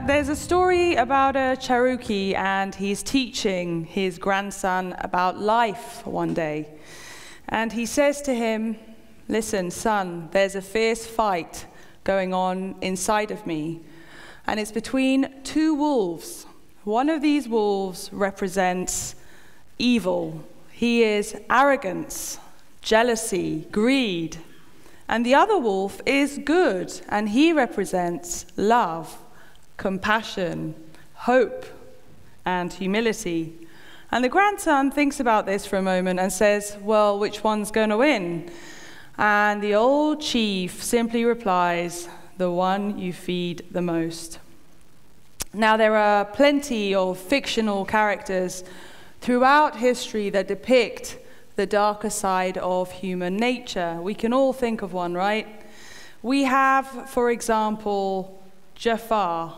there's a story about a Cherokee, and he's teaching his grandson about life one day. And he says to him, "Listen, son, there's a fierce fight going on inside of me, and it's between two wolves. One of these wolves represents evil. He is arrogance, jealousy, greed. And the other wolf is good, and he represents love, compassion, hope, and humility." And the grandson thinks about this for a moment and says, "Well, which one's going to win?" And the old chief simply replies, "The one you feed the most." Now, there are plenty of fictional characters throughout history that depict the darker side of human nature. We can all think of one, right? We have, for example, Jafar.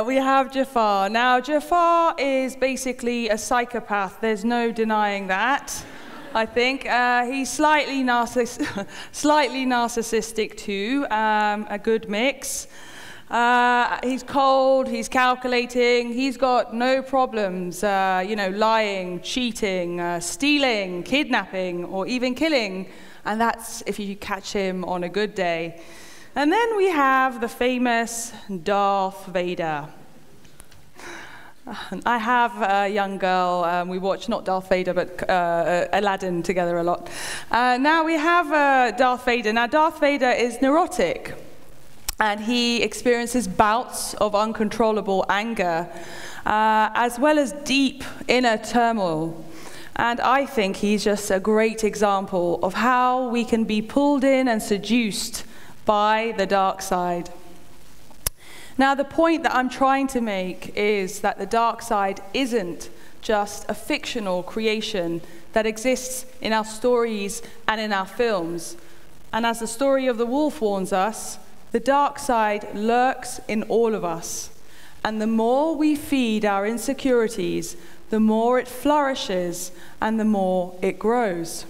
We have Jafar. Now, Jafar is basically a psychopath. There's no denying that, I think. He's slightly narcissistic too, a good mix. He's cold, he's calculating, he's got no problems, lying, cheating, stealing, kidnapping, or even killing. And that's if you catch him on a good day. And then we have the famous Darth Vader. I have a young girl, we watch not Darth Vader, but Aladdin together a lot. Now we have Darth Vader. Now Darth Vader is neurotic. And he experiences bouts of uncontrollable anger, as well as deep inner turmoil. And I think he's just a great example of how we can be pulled in and seduced by the dark side. Now, the point that I'm trying to make is that the dark side isn't just a fictional creation that exists in our stories and in our films. And as the story of the wolf warns us, the dark side lurks in all of us. And the more we feed our insecurities, the more it flourishes and the more it grows.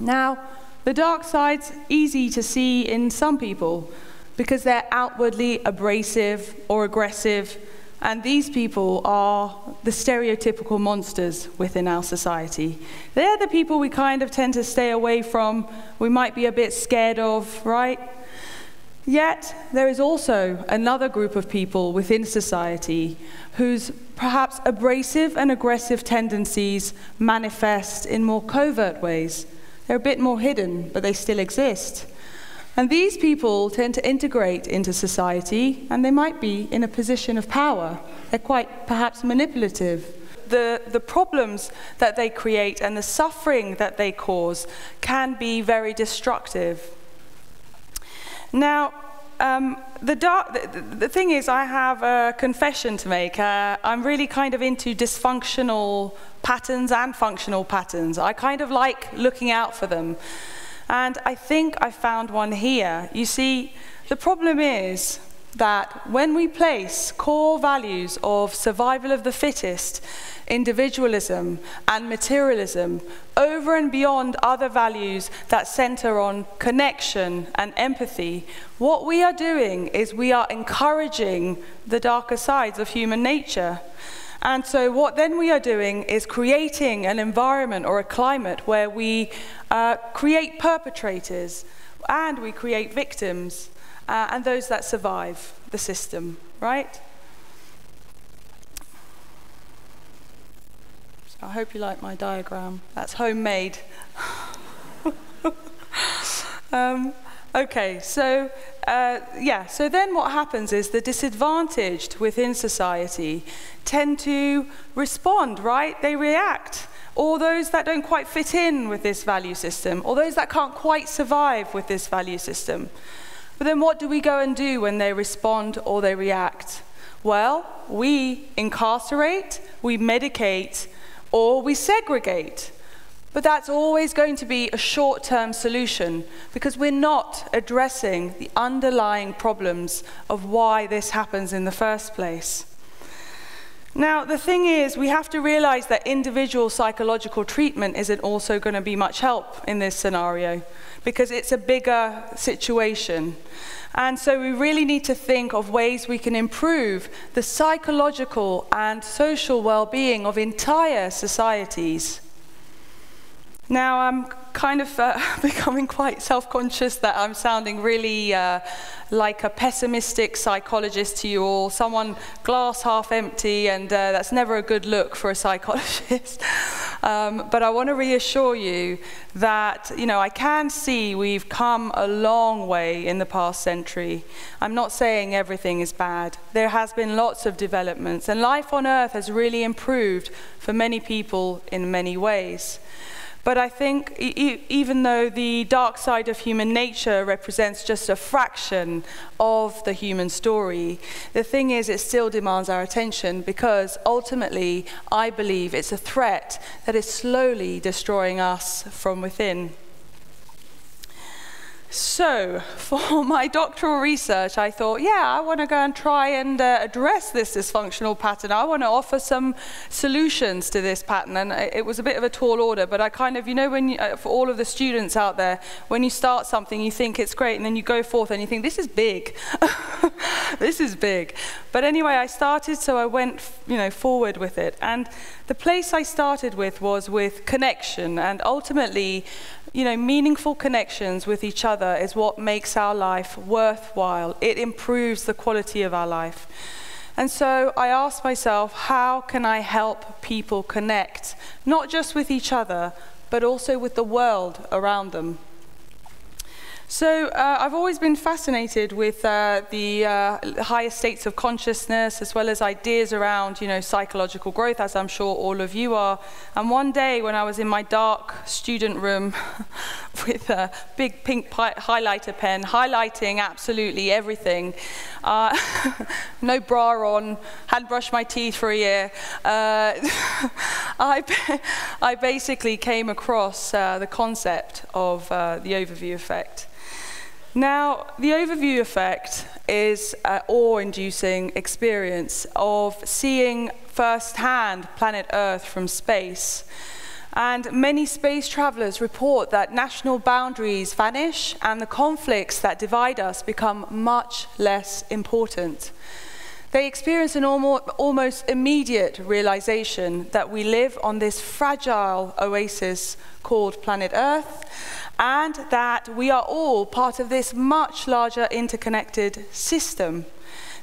Now, the dark side's easy to see in some people because they're outwardly abrasive or aggressive, and these people are the stereotypical monsters within our society. They're the people we kind of tend to stay away from, we might be a bit scared of, right? Yet, there is also another group of people within society whose perhaps abrasive and aggressive tendencies manifest in more covert ways. They're a bit more hidden, but they still exist. And these people tend to integrate into society, and they might be in a position of power. They're quite perhaps manipulative. The problems that they create and the suffering that they cause can be very destructive. Now, the thing is, I have a confession to make. I'm really kind of into dysfunctional patterns and functional patterns. I kind of like looking out for them. And I think I found one here. You see, the problem is that when we place core values of survival of the fittest, individualism, and materialism over and beyond other values that center on connection and empathy, what we are doing is we are encouraging the darker sides of human nature. And so what then we are doing is creating an environment or a climate where we create perpetrators and we create victims and those that survive the system, right? So I hope you like my diagram. That's homemade. Okay, so so then what happens is the disadvantaged within society tend to respond, right? They react. Or those that don't quite fit in with this value system, or those that can't quite survive with this value system. But then what do we go and do when they respond or they react? Well, we incarcerate, we medicate, or we segregate. But that's always going to be a short-term solution because we're not addressing the underlying problems of why this happens in the first place. Now, the thing is, we have to realize that individual psychological treatment isn't also going to be much help in this scenario, because it's a bigger situation. And so we really need to think of ways we can improve the psychological and social well-being of entire societies. Now, I'm kind of becoming quite self-conscious that I'm sounding really like a pessimistic psychologist to you all, someone glass half empty, and that's never a good look for a psychologist. But I want to reassure you that, I can see we've come a long way in the past century. I'm not saying everything is bad. There has been lots of developments, and life on Earth has really improved for many people in many ways. But I think even though the dark side of human nature represents just a fraction of the human story, the thing is it still demands our attention, because ultimately I believe it's a threat that is slowly destroying us from within. So, for my doctoral research, I thought, I want to go and try and address this dysfunctional pattern. I want to offer some solutions to this pattern. And it was a bit of a tall order, but I kind of, when you, for all of the students out there, when you start something, you think it's great, and then you go forth and you think, this is big. This is big. But anyway, I started, so I went, forward with it. And the place I started with was with connection, and ultimately, meaningful connections with each other is what makes our life worthwhile. It improves the quality of our life. And so I asked myself, how can I help people connect, not just with each other, but also with the world around them? So I've always been fascinated with the higher states of consciousness, as well as ideas around, psychological growth, as I'm sure all of you are. And one day when I was in my dark student room with a big pink highlighter pen, highlighting absolutely everything, no bra on, hadn't brushed my teeth for a year, I basically came across the concept of the overview effect. Now, the overview effect is an awe-inducing experience of seeing firsthand planet Earth from space. And many space travelers report that national boundaries vanish and the conflicts that divide us become much less important. They experience an almost immediate realization that we live on this fragile oasis called planet Earth, and that we are all part of this much larger interconnected system.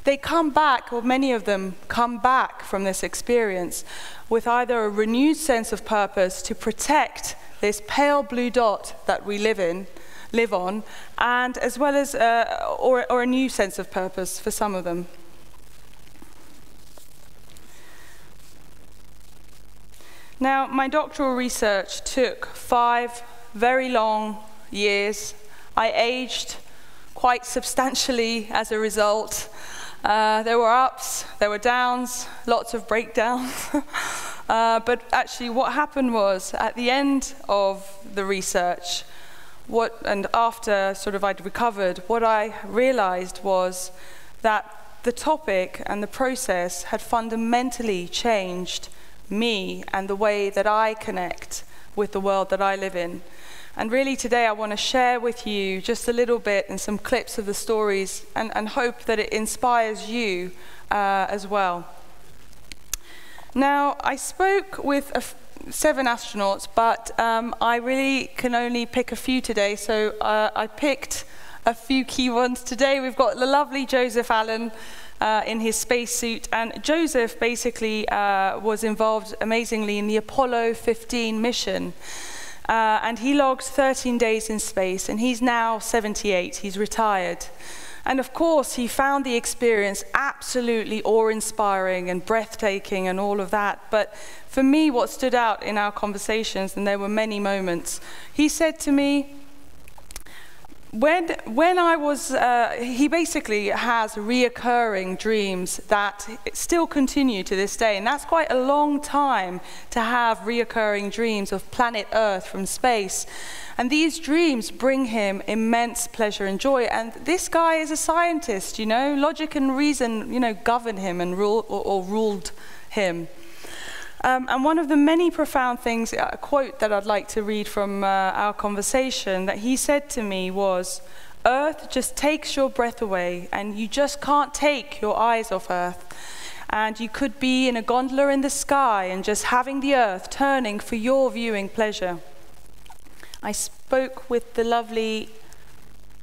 They come back, or many of them come back from this experience with either a renewed sense of purpose to protect this pale blue dot that we live on, and as well as, or a new sense of purpose for some of them. Now, my doctoral research took 5 very long years. I aged quite substantially as a result. There were ups, there were downs, lots of breakdowns. But actually what happened was, at the end of the research, and after I'd recovered, what I realized was that the topic and the process had fundamentally changed me and the way that I connect with the world that I live in. And really today I want to share with you just a little bit and some clips of the stories, and hope that it inspires you as well. Now, I spoke with 7 astronauts, but I really can only pick a few today, so I picked a few key ones today. We've got the lovely Joseph Allen in his spacesuit, and Joseph basically was involved amazingly in the Apollo 15 mission. And he logged 13 days in space, and he's now 78, he's retired. And of course, he found the experience absolutely awe-inspiring and breathtaking and all of that. But for me, what stood out in our conversations, and there were many moments, he said to me, when I was, he basically has reoccurring dreams that still continue to this day, and that's quite a long time to have reoccurring dreams of planet Earth from space. And these dreams bring him immense pleasure and joy. And this guy is a scientist, logic and reason, govern him and ruled him. And one of the many profound things, a quote that I'd like to read from our conversation that he said to me was, "Earth just takes your breath away, and you just can't take your eyes off Earth. And you could be in a gondola in the sky and just having the Earth turning for your viewing pleasure." I spoke with the lovely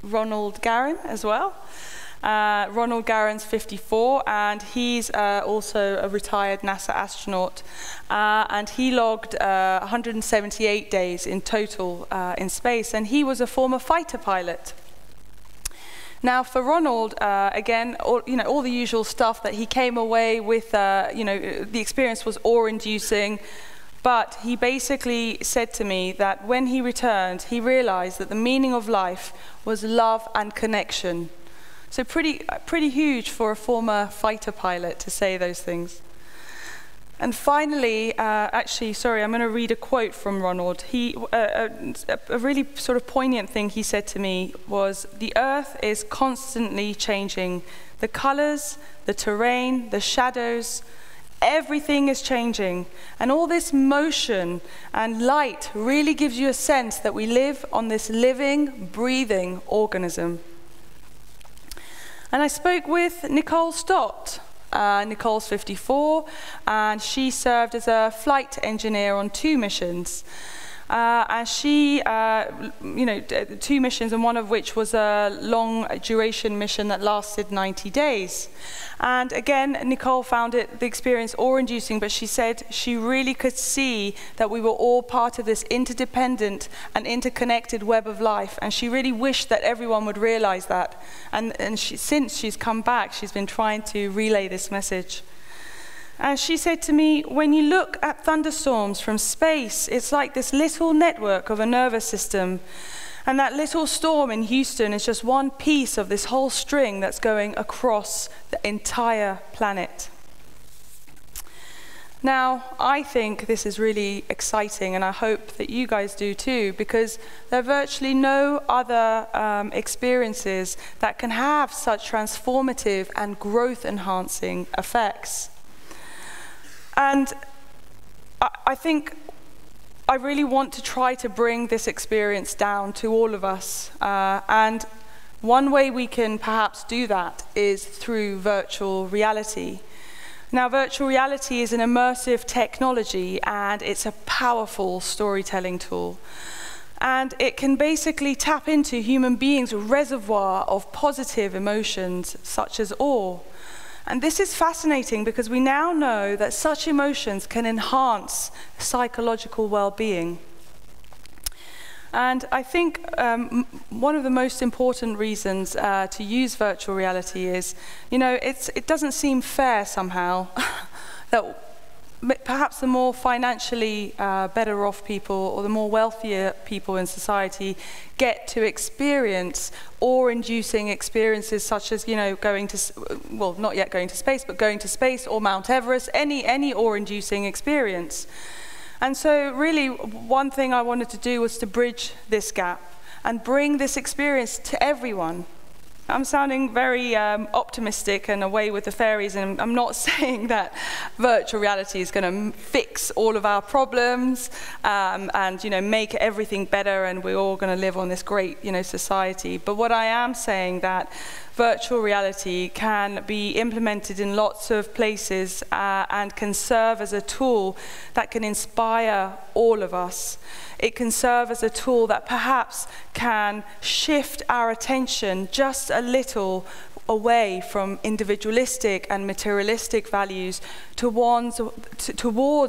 Ronald Garan as well. Ronald Garan's 54, and he's also a retired NASA astronaut. And he logged 178 days in total in space, and he was a former fighter pilot. Now, for Ronald, again, all the usual stuff that he came away with, the experience was awe-inducing, but he basically said to me that when he returned, he realized that the meaning of life was love and connection. So pretty huge for a former fighter pilot to say those things. And finally, actually, sorry, I'm going to read a quote from Ronald. A really sort of poignant thing he said to me was, "The Earth is constantly changing. The colors, the terrain, the shadows, everything is changing. And all this motion and light really gives you a sense that we live on this living, breathing organism." And I spoke with Nicole Stott. Nicole's 54, and she served as a flight engineer on 2 missions. And she, 2 missions, and one of which was a long duration mission that lasted 90 days. And again, Nicole found the experience awe-inducing, but she said she really could see that we were all part of this interdependent and interconnected web of life, and she really wished that everyone would realize that. And since she's come back, she's been trying to relay this message. And she said to me, "When you look at thunderstorms from space, it's like this little network of a nervous system. And that little storm in Houston is just one piece of this whole string that's going across the entire planet." Now, I think this is really exciting, and I hope that you guys do too, because there are virtually no other experiences that can have such transformative and growth-enhancing effects. And I think I really want to try to bring this experience down to all of us. And one way we can perhaps do that is through virtual reality. Now, virtual reality is an immersive technology, and it's a powerful storytelling tool. And it can basically tap into human beings' reservoir of positive emotions, such as awe. And this is fascinating because we now know that such emotions can enhance psychological well-being. And I think one of the most important reasons to use virtual reality is, it doesn't seem fair somehow that perhaps the more financially better off people or the more wealthier people in society get to experience awe-inducing experiences such as, going to, well, not yet going to space, but going to space or Mount Everest, any awe-inducing experience. And so really one thing I wanted to do was to bridge this gap and bring this experience to everyone. I'm sounding very optimistic and away with the fairies, and I'm not saying that virtual reality is going to fix all of our problems and make everything better and we're all going to live on this great society. But what I am saying that virtual reality can be implemented in lots of places and can serve as a tool that can inspire all of us. It can serve as a tool that perhaps can shift our attention just a little away from individualistic and materialistic values towards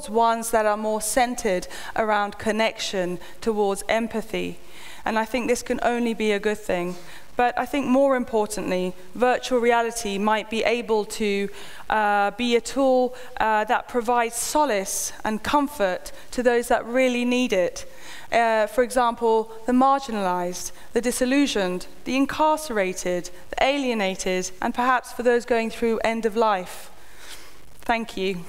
ones that are more centered around connection, towards empathy. And I think this can only be a good thing. But I think more importantly, virtual reality might be able to be a tool that provides solace and comfort to those that really need it. For example, the marginalized, the disillusioned, the incarcerated, the alienated, and perhaps for those going through end of life. Thank you.